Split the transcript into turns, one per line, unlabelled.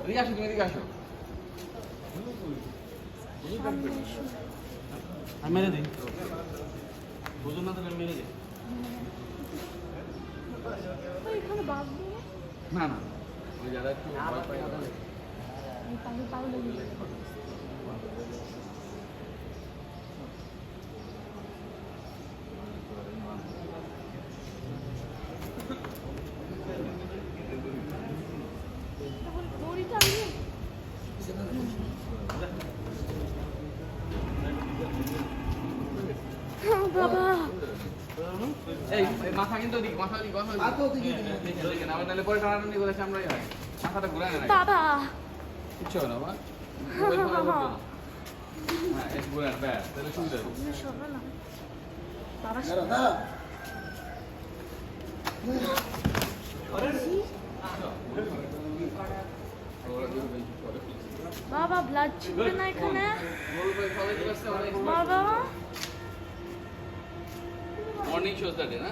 এদিকে আসো, তুমি এদিকে আসো।
আমি মেরে দিই, বুঝুন না তো মেরে দিই।
এখানে বাঘ
না না, ওই যারা একটু ভয় পায় না,
পাগল লেগে গেছে। দড়িটা নিয়ে বাবা
এই মাথা কিন্তু ওদিকে, মাথা ওদিকে, মাথা ওদিকে না, আবার নাহলে পরে টানাটানি করে সামলাই হয়, মাথাটা ঘুরায় না।
বাবা
কিচ্ছু হবে না, মোবাইল ফোনে ধরবে না। হ্যাঁ, একটু ঘুরায় না, ব্যাস, তাহলে সুবিধা হবে।
শোনো না বাবা বাবা ব্লাড ছিটবে না এখানে বাবা
মর্নিং শোজ দ্যাট না